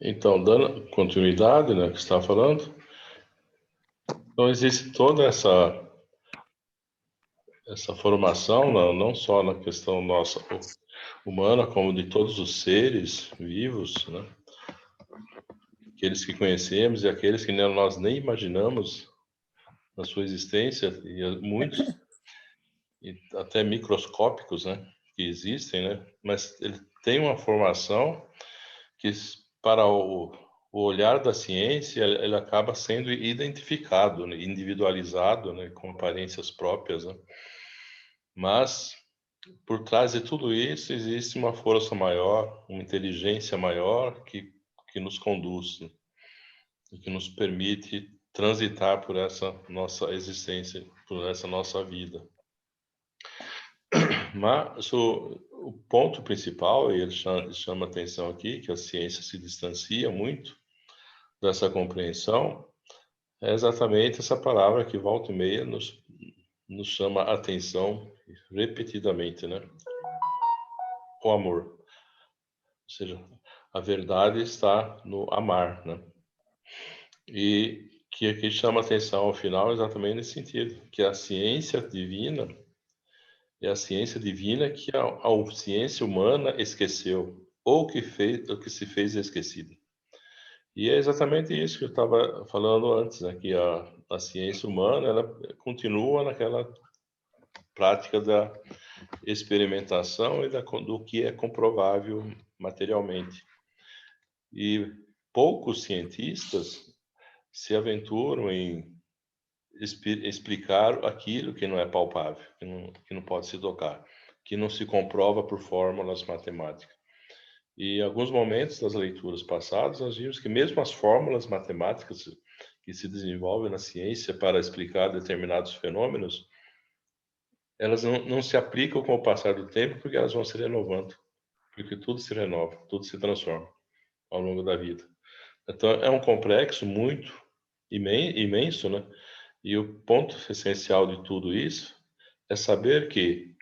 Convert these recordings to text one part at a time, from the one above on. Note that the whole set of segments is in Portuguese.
Então, dando continuidade, né, que você estava falando, então existe toda essa formação, não só na questão nossa humana, como de todos os seres vivos, né? Aqueles que conhecemos e aqueles que nós nem imaginamos na sua existência, e muitos, e até microscópicos, né, que existem, né? Mas ele tem uma formação que, para o olhar da ciência, ele acaba sendo identificado, né, individualizado, né, com aparências próprias, né? Mas por trás de tudo isso existe uma força maior, uma inteligência maior que nos conduz, né, e que nos permite transitar por essa nossa existência, por essa nossa vida. Mas o ponto principal, e ele chama atenção aqui, que a ciência se distancia muito dessa compreensão, é exatamente essa palavra que volta e meia nos chama a atenção repetidamente, né? O amor. Ou seja, a verdade está no amar, né? E que aqui chama atenção ao final exatamente nesse sentido, que a ciência divina é a ciência divina que a ciência humana esqueceu, ou que se fez esquecida. E é exatamente isso que eu estava falando antes, né? Que a ciência humana ela continua naquela prática da experimentação e do que é comprovável materialmente. E poucos cientistas se aventuram em explicar aquilo que não é palpável, que não pode se tocar, que não se comprova por fórmulas matemáticas. E em alguns momentos das leituras passadas, nós vimos que mesmo as fórmulas matemáticas que se desenvolvem na ciência para explicar determinados fenômenos, elas não se aplicam com o passar do tempo porque elas vão se renovando, porque tudo se renova, tudo se transforma ao longo da vida. Então, é um complexo muito imenso, né? E o ponto essencial de tudo isso é saber que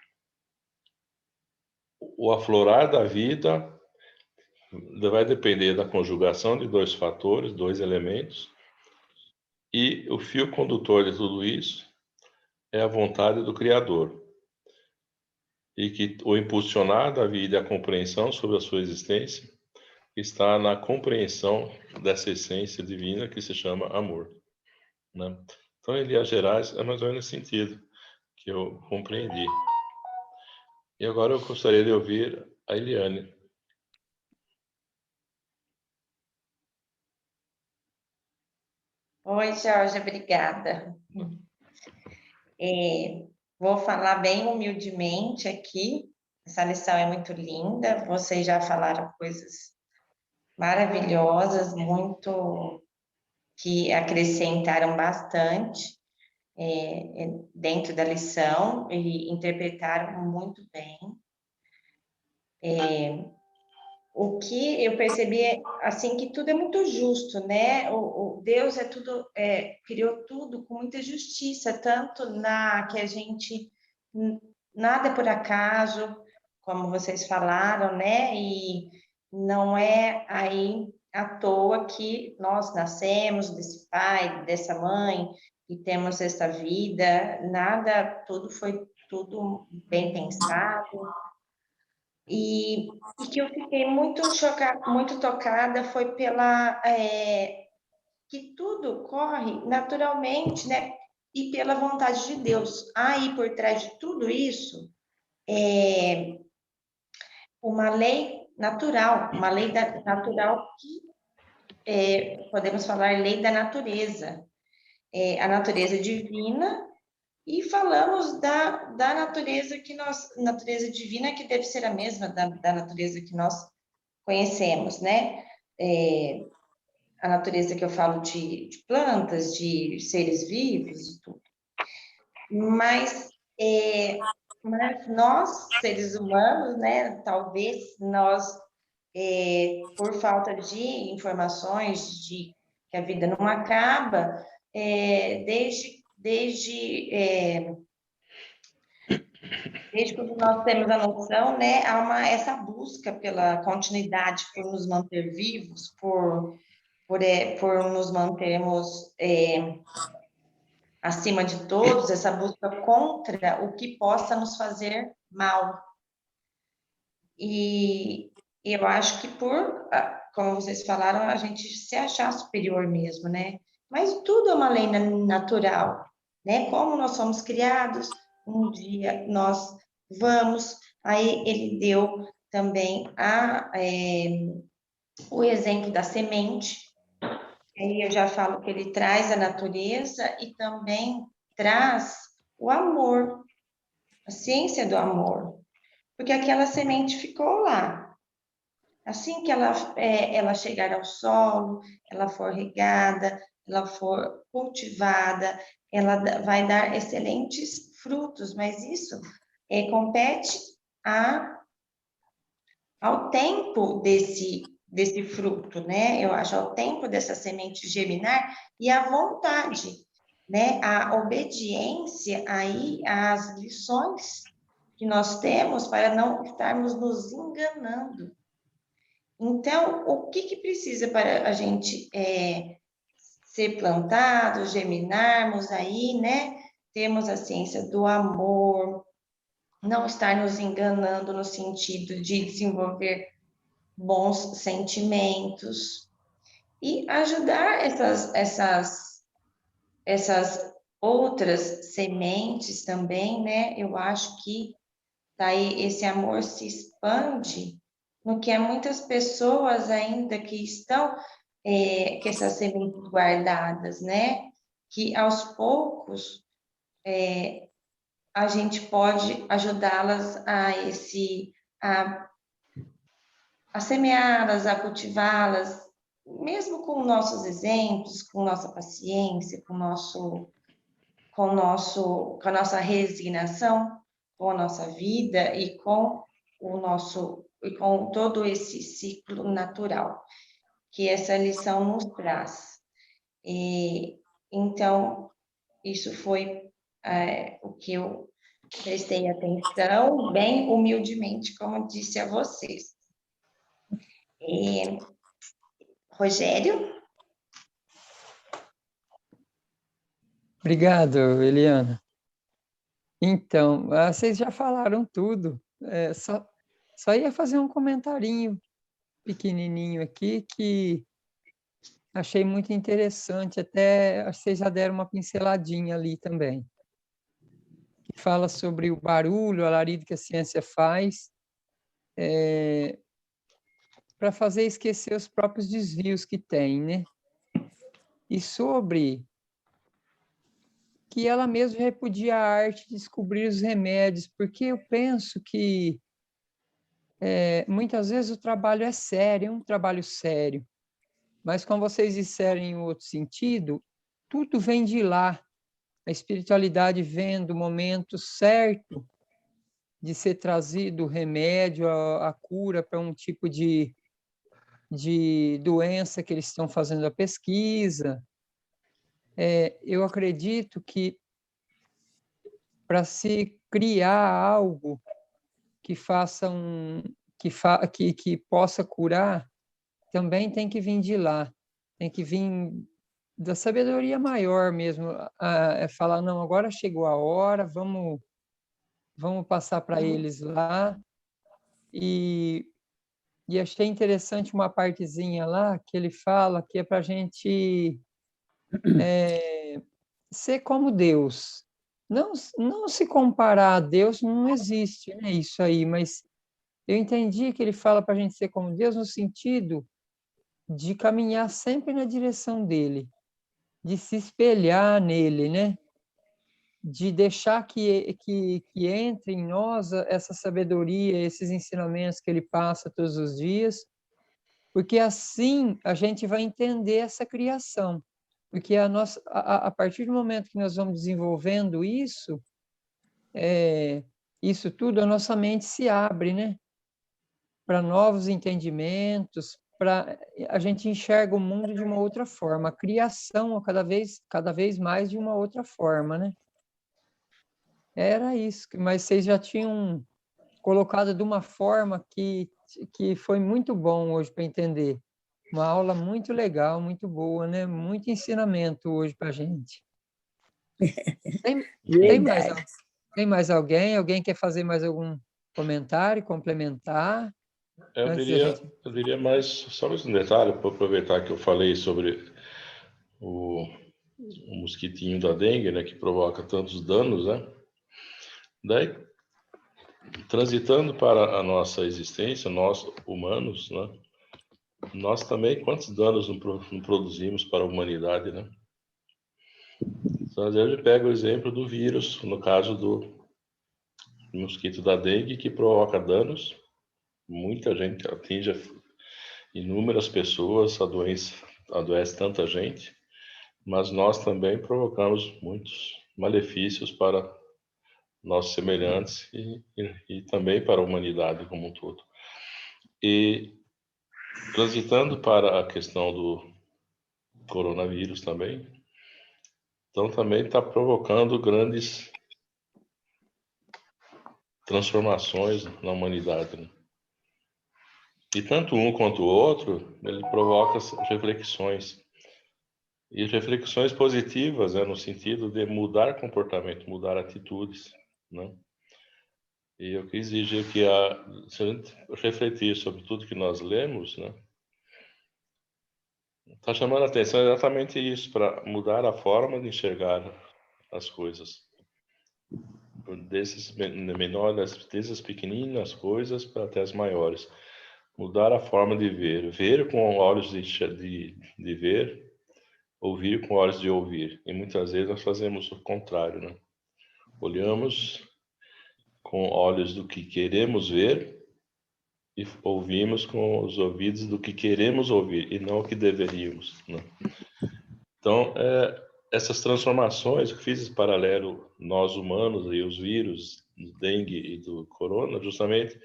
o aflorar da vida vai depender da conjugação de dois fatores, dois elementos, e o fio condutor de tudo isso é a vontade do Criador. E que o impulsionar da vida e a compreensão sobre a sua existência está na compreensão dessa essência divina que se chama amor, né? Então, em linhas gerais, é mais ou menos nesse sentido que eu compreendi. E agora eu gostaria de ouvir a Eliane. Oi, Jorge, obrigada. Vou falar bem humildemente aqui. Essa lição é muito linda. Vocês já falaram coisas maravilhosas, muito que acrescentaram bastante dentro da lição e interpretaram muito bem. O que eu percebi é assim que tudo é muito justo, né? O Deus criou tudo com muita justiça, tanto na que a gente nada é por acaso, como vocês falaram, né? E não é aí à toa que nós nascemos desse pai, dessa mãe e temos essa vida, nada, tudo foi tudo bem pensado. E que eu fiquei muito chocada, muito tocada foi que tudo corre naturalmente, né? E pela vontade de Deus. Aí por trás de tudo isso é uma lei natural, uma lei natural que podemos falar lei da natureza, a natureza divina. E falamos da natureza natureza divina, que deve ser a mesma da natureza que nós conhecemos, né? A natureza que eu falo de plantas, de seres vivos e tudo. Mas nós, seres humanos, né? Talvez nós, por falta de informações de que a vida não acaba, desde Desde que nós temos a noção, né, essa busca pela continuidade, por nos manter vivos, por nos mantermos acima de todos, essa busca contra o que possa nos fazer mal. E eu acho que como vocês falaram, a gente se achar superior mesmo, né? Mas tudo é uma lei natural, né? Como nós somos criados, um dia nós vamos. Aí ele deu também o exemplo da semente. Aí eu já falo que ele traz a natureza e também traz o amor, a ciência do amor, porque aquela semente ficou lá. Assim que ela chegar ao solo, ela for regada, ela for cultivada, ela vai dar excelentes frutos, mas isso compete ao tempo desse fruto, né? Eu acho ao tempo dessa semente germinar e à vontade, né? A obediência aí às lições que nós temos para não estarmos nos enganando. Então, o que precisa para a gente ser plantados, germinarmos aí, né? Temos a ciência do amor, não estar nos enganando no sentido de desenvolver bons sentimentos e ajudar essas outras sementes também, né? Eu acho que daí esse amor se expande no que há muitas pessoas ainda que estão com essas sementes guardadas, né? Que aos poucos a gente pode ajudá-las a, a semeá-las, a cultivá-las, mesmo com nossos exemplos, com nossa paciência, com a nossa resignação, com a nossa vida e com todo esse ciclo natural que essa lição nos traz. Então, isso foi o que eu prestei atenção, bem humildemente, como disse a vocês. Rogério? Obrigado, Eliana. Então, vocês já falaram tudo. Só ia fazer um comentarinho pequenininho aqui que achei muito interessante. Até acho que vocês já deram uma pinceladinha ali também. Que fala sobre o barulho, o alarido que a ciência faz para fazer esquecer os próprios desvios que tem, né? E sobre que ela mesma repudia a arte de descobrir os remédios, porque eu penso que muitas vezes o trabalho é sério, é um trabalho sério, mas como vocês disseram em outro sentido, tudo vem de lá. A espiritualidade vem do momento certo de ser trazido o remédio, a cura para um tipo de doença que eles estão fazendo a pesquisa. Eu acredito que para se criar algo que faça que possa curar, também tem que vir de lá, tem que vir da sabedoria maior mesmo, falar, não, agora chegou a hora, vamos passar para eles lá. E achei interessante uma partezinha lá que ele fala que é para a gente ser como Deus. Não se comparar a Deus, não existe, né, isso aí, mas eu entendi que ele fala para a gente ser como Deus no sentido de caminhar sempre na direção dele, de se espelhar nele, né? De deixar que entre em nós essa sabedoria, esses ensinamentos que ele passa todos os dias, porque assim a gente vai entender essa criação. Porque a partir do momento que nós vamos desenvolvendo isso tudo, a nossa mente se abre, né? Para novos entendimentos, a gente enxerga o mundo de uma outra forma, a criação cada vez mais de uma outra forma, né? Era isso, mas vocês já tinham colocado de uma forma que foi muito bom hoje para entender. Uma aula muito legal, muito boa, né? Muito ensinamento hoje para a gente. Tem mais alguém? Alguém quer fazer mais algum comentário, complementar? Eu diria mais, só mais um detalhe, para aproveitar que eu falei sobre o mosquitinho da dengue, né, que provoca tantos danos, né? Daí, transitando para a nossa existência, nós humanos, né? Nós também, quantos danos não produzimos para a humanidade, né? Então, às vezes, eu pego o exemplo do vírus, no caso do mosquito da dengue, que provoca danos. Muita gente atinge inúmeras pessoas, a doença adoece tanta gente, mas nós também provocamos muitos malefícios para nossos semelhantes e também para a humanidade como um todo. E transitando para a questão do coronavírus também, então também está provocando grandes transformações na humanidade, né? E tanto um quanto o outro, ele provoca reflexões. E reflexões positivas, né, no sentido de mudar comportamento, mudar atitudes, né? E eu quis dizer que se a gente refletir sobre tudo que nós lemos, né, está chamando a atenção exatamente isso, para mudar a forma de enxergar as coisas. Desses menores, desde pequeninas coisas até as maiores. Mudar a forma de ver. Ver com olhos de ver, ouvir com olhos de ouvir. E muitas vezes nós fazemos o contrário, né? Olhamos com olhos do que queremos ver e ouvimos com os ouvidos do que queremos ouvir e não o que deveríamos, né? Então, essas transformações, que fiz esse paralelo, nós humanos e os vírus, do dengue e do corona, justamente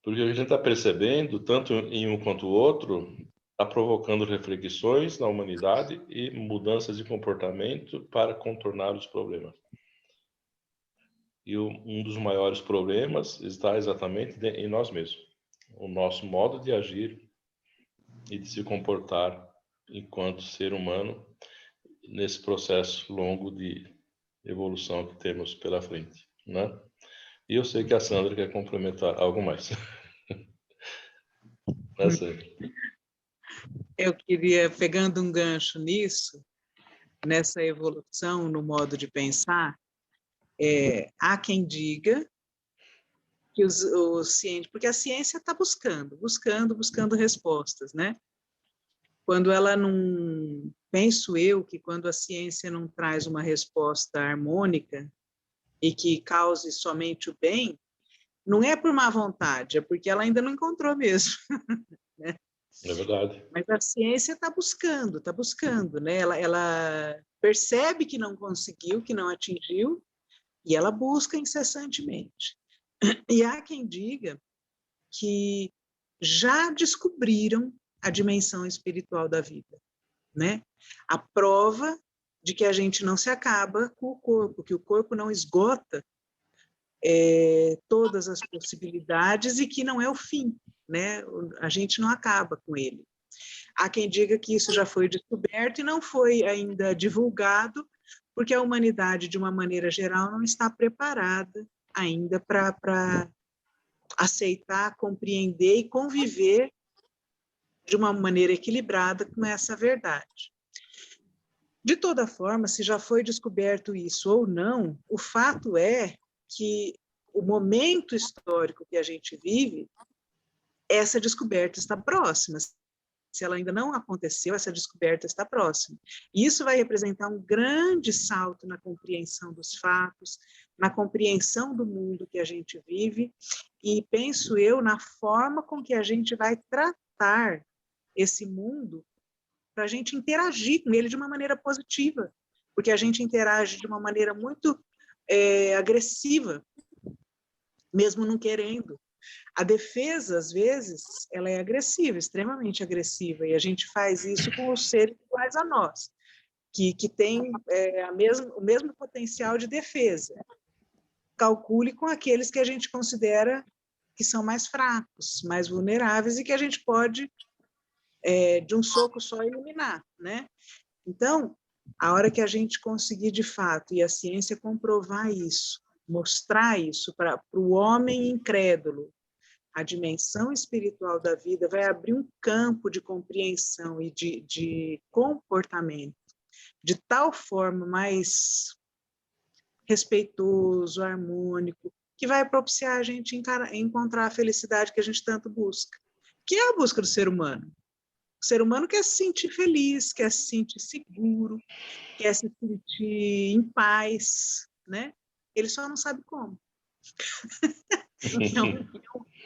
porque a gente está percebendo, tanto em um quanto o outro, está provocando reflexões na humanidade e mudanças de comportamento para contornar os problemas. E um dos maiores problemas está exatamente em nós mesmos. O nosso modo de agir e de se comportar enquanto ser humano nesse processo longo de evolução que temos pela frente, né? E eu sei que a Sandra quer complementar algo mais. Eu queria, pegando um gancho nisso, nessa evolução no modo de pensar, há quem diga que os cientistas, porque a ciência está buscando respostas, né? Quando ela não, penso eu que quando a ciência não traz uma resposta harmônica e que cause somente o bem, não é por má vontade, é porque ela ainda não encontrou mesmo, né? É verdade. Mas a ciência está buscando, né? Ela percebe que não conseguiu, que não atingiu, e ela busca incessantemente. E há quem diga que já descobriram a dimensão espiritual da vida, né? A prova de que a gente não se acaba com o corpo, que o corpo não esgota todas as possibilidades e que não é o fim, né? A gente não acaba com ele. Há quem diga que isso já foi descoberto e não foi ainda divulgado, porque a humanidade, de uma maneira geral, não está preparada ainda para aceitar, compreender e conviver de uma maneira equilibrada com essa verdade. De toda forma, se já foi descoberto isso ou não, o fato é que o momento histórico que a gente vive, essa descoberta está próxima. Se ela ainda não aconteceu, essa descoberta está próxima. E isso vai representar um grande salto na compreensão dos fatos, na compreensão do mundo que a gente vive, e penso eu na forma com que a gente vai tratar esse mundo para a gente interagir com ele de uma maneira positiva, porque a gente interage de uma maneira muito agressiva, mesmo não querendo. A defesa, às vezes, ela é agressiva, extremamente agressiva, e a gente faz isso com os seres iguais a nós, que têm o mesmo potencial de defesa. calcule com aqueles que a gente considera que são mais fracos, mais vulneráveis e que a gente pode, de um soco só, eliminar, né? Então, a hora que a gente conseguir de fato, e a ciência comprovar isso, mostrar isso para o homem incrédulo, a dimensão espiritual da vida vai abrir um campo de compreensão e de comportamento de tal forma mais respeitoso, harmônico, que vai propiciar a gente encontrar a felicidade que a gente tanto busca, que é a busca do ser humano. O ser humano quer se sentir feliz, quer se sentir seguro, quer se sentir em paz, né? Ele só não sabe como.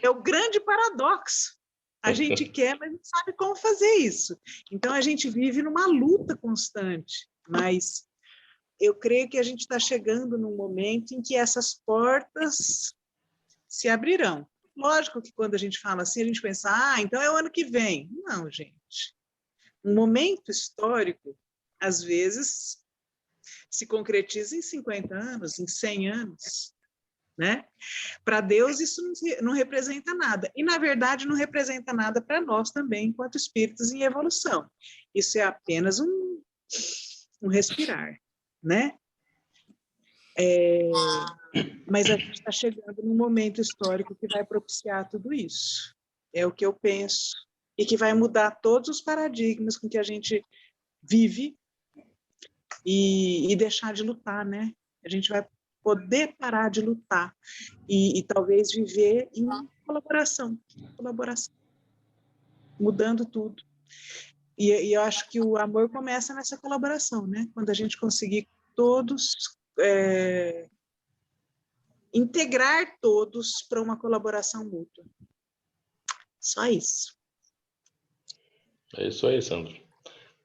É o grande paradoxo. A gente quer, mas não sabe como fazer isso. Então, a gente vive numa luta constante, mas eu creio que a gente está chegando num momento em que essas portas se abrirão. Lógico que quando a gente fala assim, a gente pensa, então é o ano que vem. Não, gente. Um momento histórico, às vezes, se concretiza em 50 anos, em 100 anos. Né? Para Deus isso não representa nada. E, na verdade, não representa nada para nós também, enquanto espíritos em evolução. Isso é apenas um respirar, né? Mas a gente está chegando num momento histórico que vai propiciar tudo isso. É o que eu penso. E que vai mudar todos os paradigmas com que a gente vive e deixar de lutar, né? A gente vai poder parar de lutar e talvez viver em colaboração, mudando tudo. E eu acho que o amor começa nessa colaboração, né? Quando a gente conseguir todos, integrar todos para uma colaboração mútua. Só isso. É isso aí, Sandro.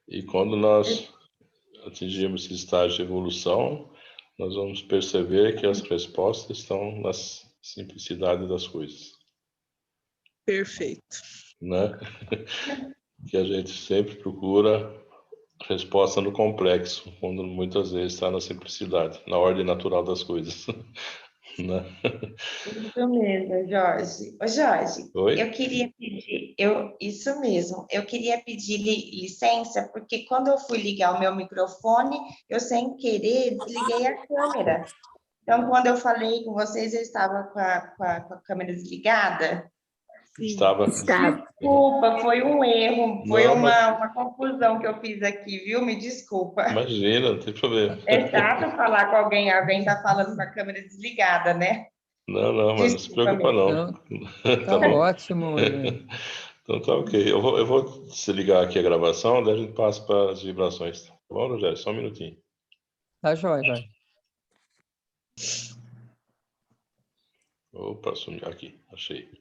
E quando nós atingirmos esse estágio de evolução, nós vamos perceber que as respostas estão na simplicidade das coisas. Perfeito. Né? Que a gente sempre procura resposta no complexo, quando muitas vezes está na simplicidade, na ordem natural das coisas. Né? Isso mesmo, Jorge. Ô, Jorge, Oi? eu queria pedir, isso mesmo, eu queria pedir licença, porque quando eu fui ligar o meu microfone, eu sem querer desliguei a câmera. Então, quando eu falei com vocês, eu estava com a câmera desligada. Estava. Desculpa, foi um erro, foi Não, uma confusão que eu fiz aqui, viu? Me desculpa. Imagina, não tem problema. É chato falar com alguém está falando com a câmera desligada, né? Não, mas não se preocupa não. Tá bom. ótimo. Então tá ok. Eu vou desligar aqui a gravação, daí a gente passa para as vibrações. Tá bom, Rogério? Só um minutinho. Tá jóia, Jorge. Opa, sumiu aqui. Achei.